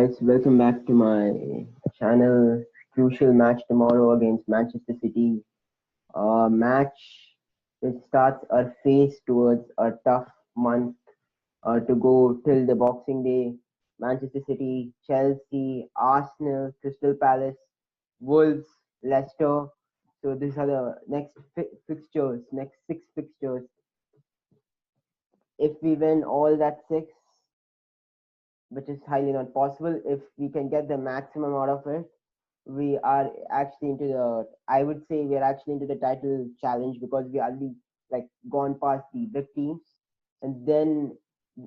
guys, welcome back to my channel. Crucial match tomorrow against Manchester City. A match which starts our face towards a tough month to go till the Boxing Day. Manchester City, Chelsea, Arsenal, Crystal Palace, Wolves, Leicester. So these are the next fixtures, next six fixtures. If we win all that six, which is highly not possible, if we can get the maximum out of it, we are actually into the I would say we're actually into the title challenge because we already like gone past the big teams, and then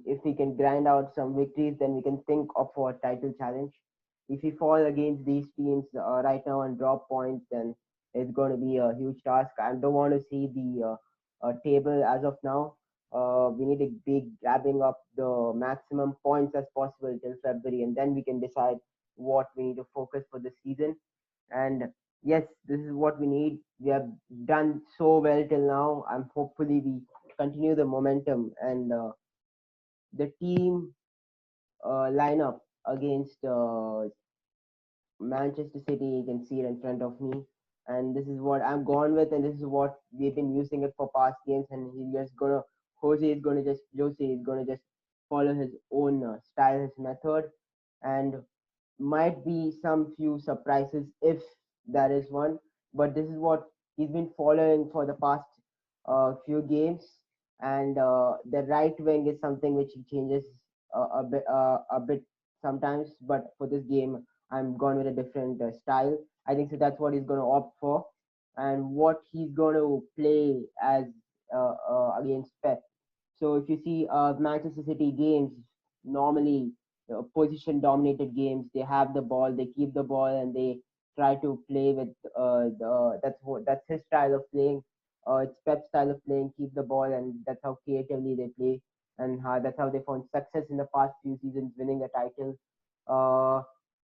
if we can grind out some victories, then we can think of a title challenge. If we fall against these teams right now and drop points, then it's going to be a huge task. I don't want to see the table as of now. We need to be grabbing up the maximum points as possible till February, and then we can decide what we need to focus for the season. And yes, this is what we need. We have done so well till now. I'm hopefully we continue the momentum and the team lineup against Manchester City. You can see it in front of me, and this is what I'm gone with, and this is what we've been using it for past games. And he's just gonna Jose is gonna just follow his own style, his method, and might be some few surprises if there is one. But this is what he's been following for the past few games, and the right wing is something which he changes a bit sometimes. But for this game, I'm gone with a different style. I think so. That's what he's going to opt for, and what he's going to play as against Pep. So if you see Manchester City games, normally position dominated games, they have the ball, they keep the ball, and they try to play with that's his style of playing. It's Pep's style of playing, keep the ball, and that's how creatively they play, and that's how they found success in the past few seasons, winning a title. Uh,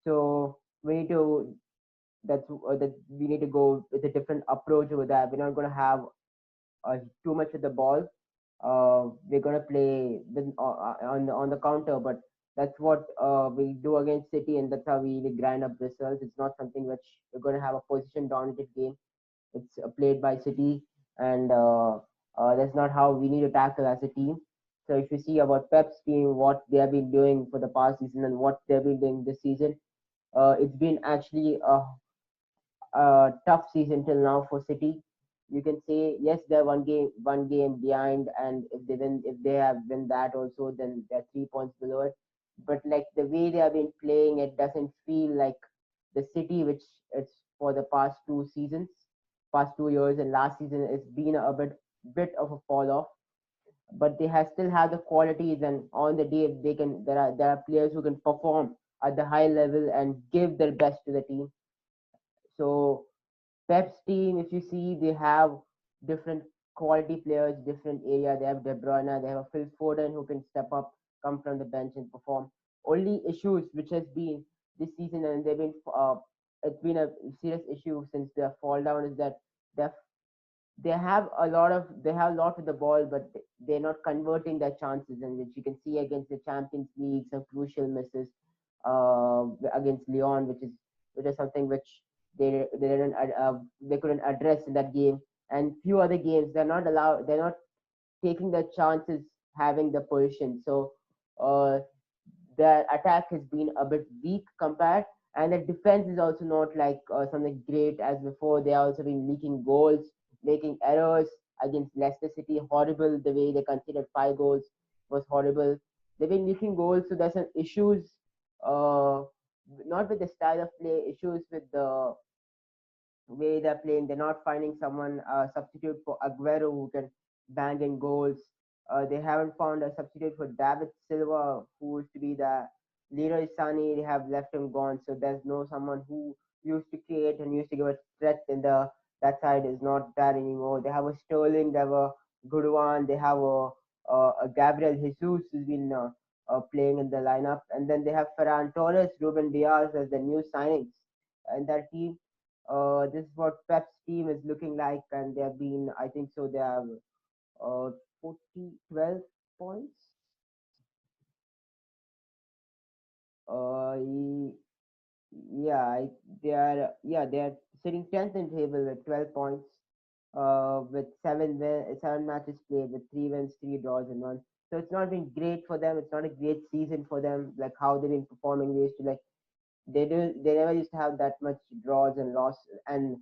so we need to that we need to go with a different approach over that. We're not going to have too much with the ball. We're gonna play on the counter, but that's what we do against City, and that's how we grind up results. It's not something which we're gonna have a position dominated game. It's played by City, and that's not how we need to tackle as a team. So if you see about Pep's team, what they have been doing for the past season and what they've been doing this season, it's been actually tough season till now for City. You can say yes, they're one game behind, and if they have win that also, then they're 3 points below it. But like the way they have been playing, it doesn't feel like the City which it's for the past 2 seasons, past 2 years, and last season it's been a bit of a fall off. But they have still have the qualities, and on the day they can there are players who can perform at the high level and give their best to the team. So Pep's team, if you see, they have different quality players, different area. They have De Bruyne, they have a Phil Foden who can step up, come from the bench and perform. Only issues which has been this season, and they've been it's been a serious issue since their fall down, is that they they have a lot with the ball, but they're not converting their chances, and which you can see against the Champions League, some crucial misses against Lyon, which is something which they couldn't address in that game, and few other games they're not taking the chances having the position. So uh, their attack has been a bit weak compared, and the defense is also not like something great as before. They also been leaking goals, making errors against Leicester City. Horrible the way they conceded 5 goals was horrible. They've been leaking goals, so there's some issues. Uh, Not with the style of play, issues with the way they're playing. They're not finding someone substitute for Aguero who can bang in goals. They haven't found a substitute for David Silva, who used to be the Leroy Sani. They have left him gone, so there's no someone who used to create and used to give a threat in the that side is not there anymore. They have a Sterling, they have a good one, they have a Gabriel Jesus who's been playing in the lineup, and then they have Ferran Torres, Ruben Diaz as the new signings in that team. This is what Pep's team is looking like, and they have been, I think so, they have 12 points. Uh, Yeah, they are sitting 10th in table with 12 points, with seven matches played with three wins, three draws, and one. So it's not been great for them. It's not a great season for them. Like how they've been performing, they never used to have that much draws and loss and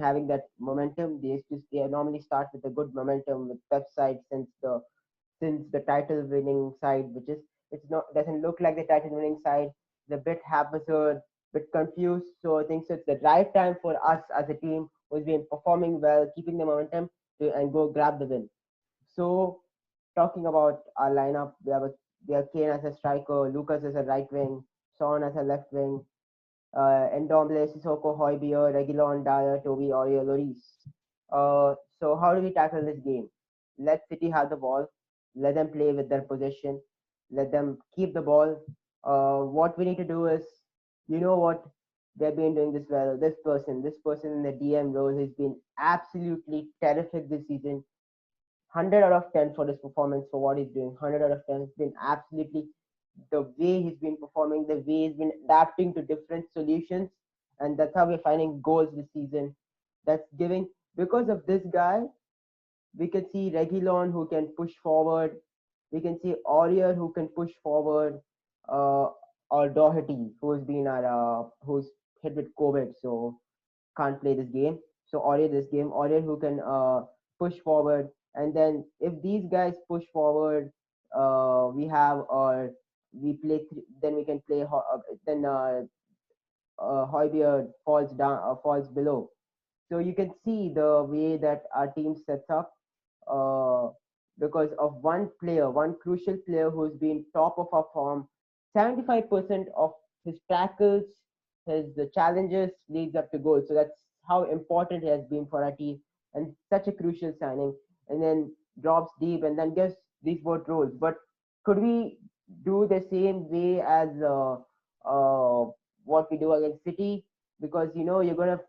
having that momentum. They normally start with a good momentum with Pep side since the title winning side, which is it's not doesn't look like the title winning side. The bit haphazard, bit confused. So I think so it's the right time for us as a team who's been performing well, keeping the momentum and go grab the win. So talking about our lineup, we have Kane as a striker, Lucas as a right wing, Son as a left wing, Ndombele, Sissoko, Højbjerg, Reguilon, Dyer, Toby, Aurier, Lloris. So how do we tackle this game? Let City have the ball. Let them play with their possession. Let them keep the ball. What we need to do is, you know what, they've been doing this well. This person in the DM role has been absolutely terrific this season. 100 out of 10 for his performance for what he's doing. 100 out of 10 has been absolutely the way he's been performing, the way he's been adapting to different solutions, and that's how we're finding goals this season. That's giving because of this guy. We can see Reguilon who can push forward. We can see Aurier who can push forward, uh, or Doherty who's hit with COVID, so can't play this game. So Aurier who can push forward, and then if these guys push forward, we have we play. Then we can play. Then Højbjerg falls below. So you can see the way that our team sets up, uh, because of one player, one crucial player who's been top of our form. 75% of his tackles, his the challenges leads up to goal. So that's how important he has been for our team and such a crucial signing. And then drops deep and then gets these both roles. But could we do the same way as what we do against City? Because you're gonna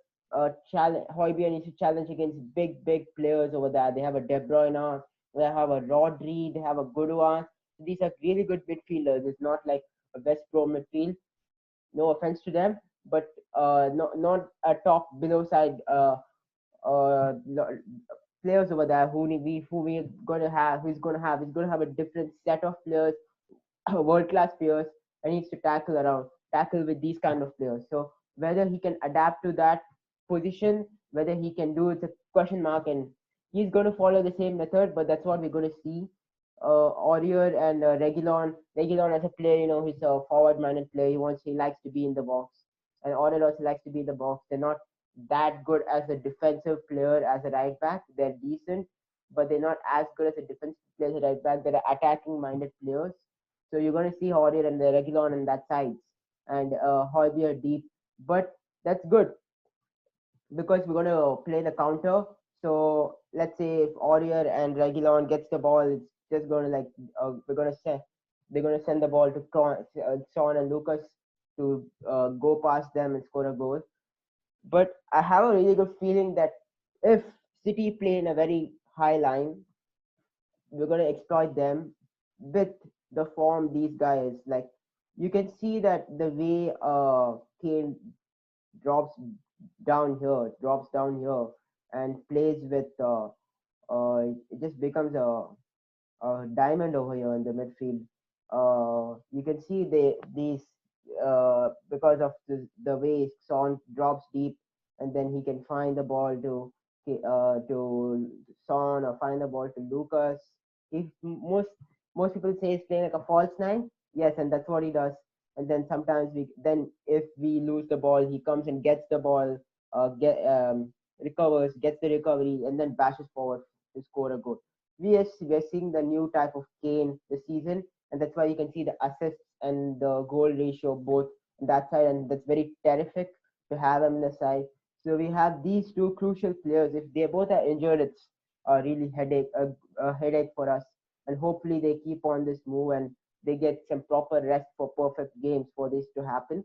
challenge Højbjerg needs to challenge against big players over there. They have a De Bruyne, they have a Rodri, they have a Goodwan. These are really good midfielders. It's not like a West Brom midfield. No offense to them, but not a top below side uh, players over there who we gonna have who's gonna have he's gonna have a different set of players, world class players, and needs to tackle with these kind of players. So whether he can adapt to that position, whether he can do it's a question mark, and he's going to follow the same method. But that's what we're going to see. Aurier and Reguilon as a player, he's a forward-minded player. He likes to be in the box, and Aurier also likes to be in the box. They're not that good as a defensive player as a right back. They're decent, but they're not as good as a defensive player as a right back. They're attacking-minded players. So you're going to see Hordier and the Regulon on that side and Højbjerg deep. But that's good because we're going to play the counter. So let's say if Aurier and Regulon gets the ball, it's just going to they're going to send the ball to Son and Lucas to go past them and score a goal. But I have a really good feeling that if City play in a very high line, we're going to exploit them with the form these guys like. You can see that the way Kane drops drops down here and plays with it just becomes a diamond over here in the midfield. You can see these because of the way Son drops deep, and then he can find the ball to Son or find the ball to Lucas. If most people say he's playing like a false nine, yes, and that's what he does. And then sometimes if we lose the ball, he comes and gets the ball, recovers, gets the recovery, and then bashes forward to score a goal. We are seeing the new type of Kane this season, and that's why you can see the assists and the goal ratio both on that side, and that's very terrific to have him in the side. So we have these two crucial players. If they both are injured, it's a really a headache for us. And hopefully they keep on this move and they get some proper rest for perfect games for this to happen.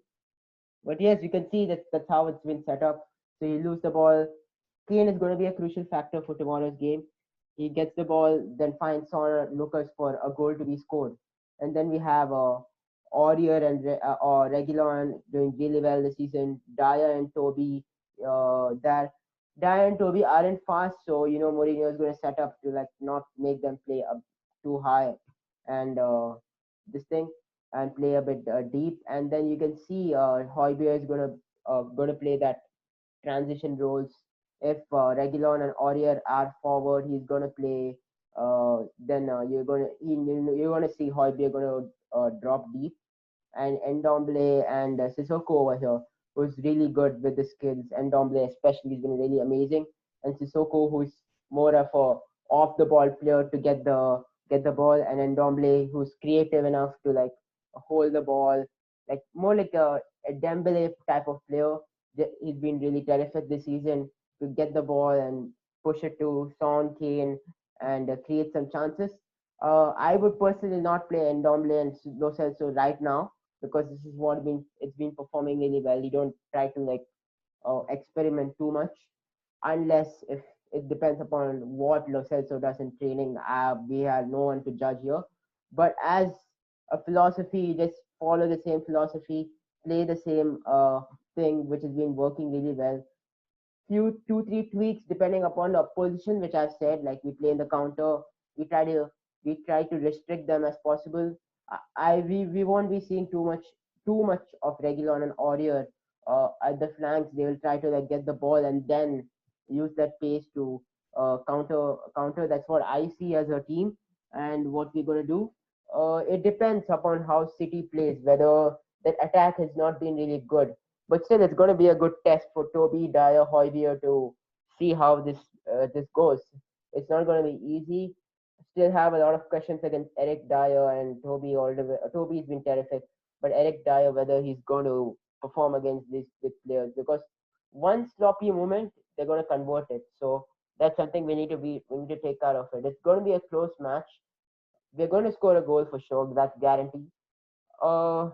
But yes, you can see that that's how it's been set up. So you lose the ball. Kane is going to be a crucial factor for tomorrow's game. He gets the ball, then finds Son Lucas for a goal to be scored. And then we have or Regulon doing really well this season. Dyer and Toby, that Dyer and Toby aren't fast, so Mourinho is going to set up to like not make them play up too high and this thing and play a bit deep. And then you can see Hoybier is going to play that transition roles. If Regulon and Aurier are forward, he's going to play. Then you're going to see Hoybier going to drop deep, and Ndomble and Sissoko over here, who's really good with the skills. Ndomble especially has been really amazing, and Sissoko, who's more of a off the ball player to get the ball, and Ndomble, who's creative enough to like hold the ball, like more like a Dembele type of player. He's been really terrific this season to get the ball and push it to Son Kane and create some chances. I would personally not play Ndomble and Lo Celso right now because this is what it's been performing really well. You don't try to like experiment too much unless if it depends upon what Lo Celso does in training. We have no one to judge here, but as a philosophy, just follow the same philosophy, play the same thing which has been working really well. Few 2 3 tweaks depending upon the opposition, which I've said, like we play in the counter, we try to we try to restrict them as possible. We won't be seeing too much of Regulon and Aurier at the flanks. They will try to like get the ball and then use that pace to counter. That's what I see as a team and what we're gonna do. It depends upon how City plays, whether that attack has not been really good, but still, it's going to be a good test for Toby Dyer Hoybier to see how this goes. It's not going to be easy. Still have a lot of questions against Eric Dyer and Toby all the way. Toby's been terrific, but Eric Dyer, whether he's going to perform against these big players, because one sloppy moment they're going to convert it. So that's something we need to take care of it. It's going to be a close match. We're going to score a goal for sure. That's guaranteed. Uh,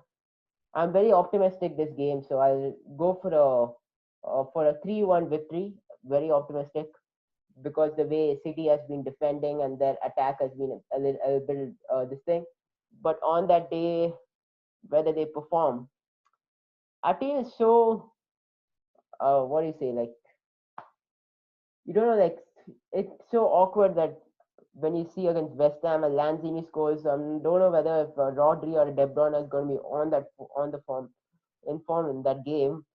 I'm very optimistic this game, so I'll go for a 3-1 victory. Very optimistic because the way City has been defending and their attack has been a bit this thing. But on that day, whether they perform, our team is so what do you say, like you don't know, like it's so awkward that when you see against West Ham and Lanzini scores, don't know whether if Rodri or De Bruyne is going to be on the form in that game.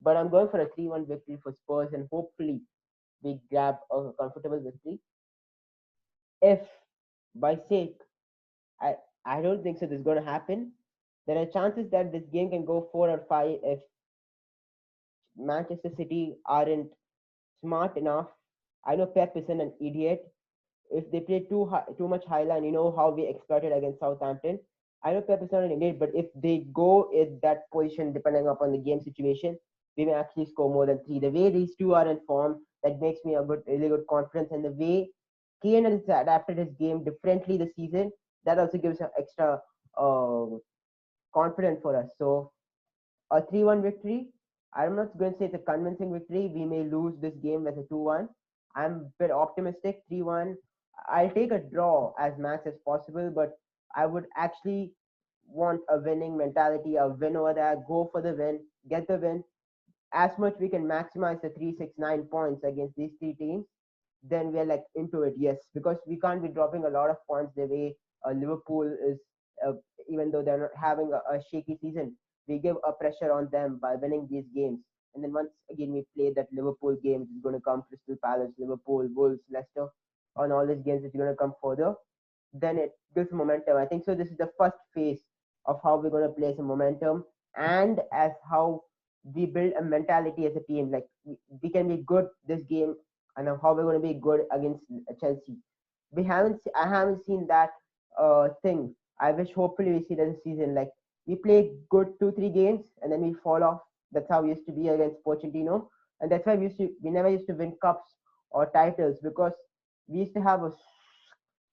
But I'm going for a 3-1 victory for Spurs, and hopefully we grab a comfortable victory. If by sake, I I don't think so. This is going to happen. There are chances that this game can go 4 or 5 if Manchester City aren't smart enough. I know Pep isn't an idiot. If they play too much high line, you know how we exploited against Southampton. I know Pep is not an idiot, but if they go in that position, depending upon the game situation, we may actually score more than three. The way these two are in form, that makes me really good confidence. And the way Kane has adapted his game differently this season, that also gives an extra uh, confidence for us. So a 3-1 victory. I'm not going to say it's a convincing victory. We may lose this game with a 2-1. I'm a bit optimistic. 3-1. I'll take a draw as max as possible, but I would actually want a winning mentality, a win over there. Go for the win, get the win. As much we can maximize the 369 points against these three teams, then we're like into it. Yes, because we can't be dropping a lot of points the way Liverpool is, uh, even though they're not having a shaky season. We give a pressure on them by winning these games. And then once again, we play that Liverpool game, which is going to come Crystal Palace, Liverpool, Wolves, Leicester, on all these games, which are going to come further. Then it gives momentum. I think so. This is the first phase of how we're going to play some momentum and as how we build a mentality as a team. Like we can be good this game and how we're going to be good against Chelsea. I haven't seen that thing. I wish hopefully we see that this season. Like we play good 2 3 games and then we fall off. That's how we used to be against Pochettino, and that's why we never used to win cups or titles because we used to have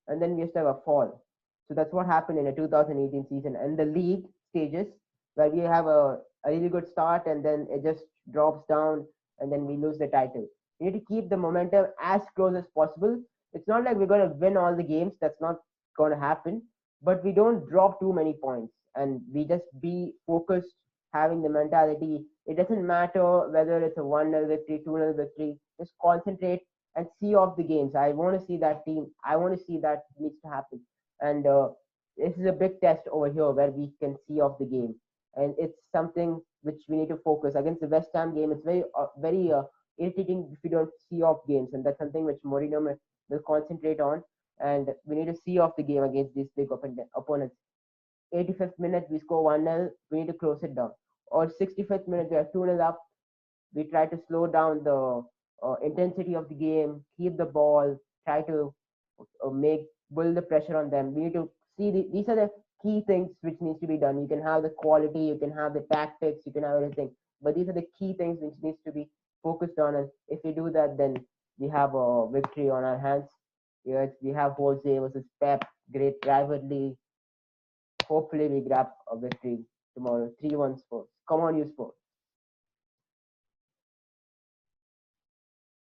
and then we used to have a fall. So that's what happened in the 2018 season and the league stages where we have a really good start and then it just drops down and then we lose the title. We need to keep the momentum as close as possible. It's not like we're going to win all the games. That's not going to happen. But we don't drop too many points. and we just be focused, having the mentality. It doesn't matter whether it's a 1-0 victory, 2-0 victory. Just concentrate and see off the games. I want to see that team. I want to see that needs to happen. And this is a big test over here where we can see off the game, and it's something which we need to focus against the West Ham game. It's very irritating if we don't see off games, and that's something which Mourinho will concentrate on. And we need to see off the game against these big opponents. 85th minute we score 1-0, we need to close it down. Or 65th minute we are 2-0 up, we try to slow down the intensity of the game, keep the ball, try to make build the pressure on them. We need to see these are the key things which needs to be done. You can have the quality, you can have the tactics, you can have everything, but these are the key things which needs to be focused on. And if we do that, then we have a victory on our hands. Yes, we have Jose versus Pep, great rivalry. Hopefully, we grab a victory tomorrow. 3-1 Spurs. Come on, you Spurs.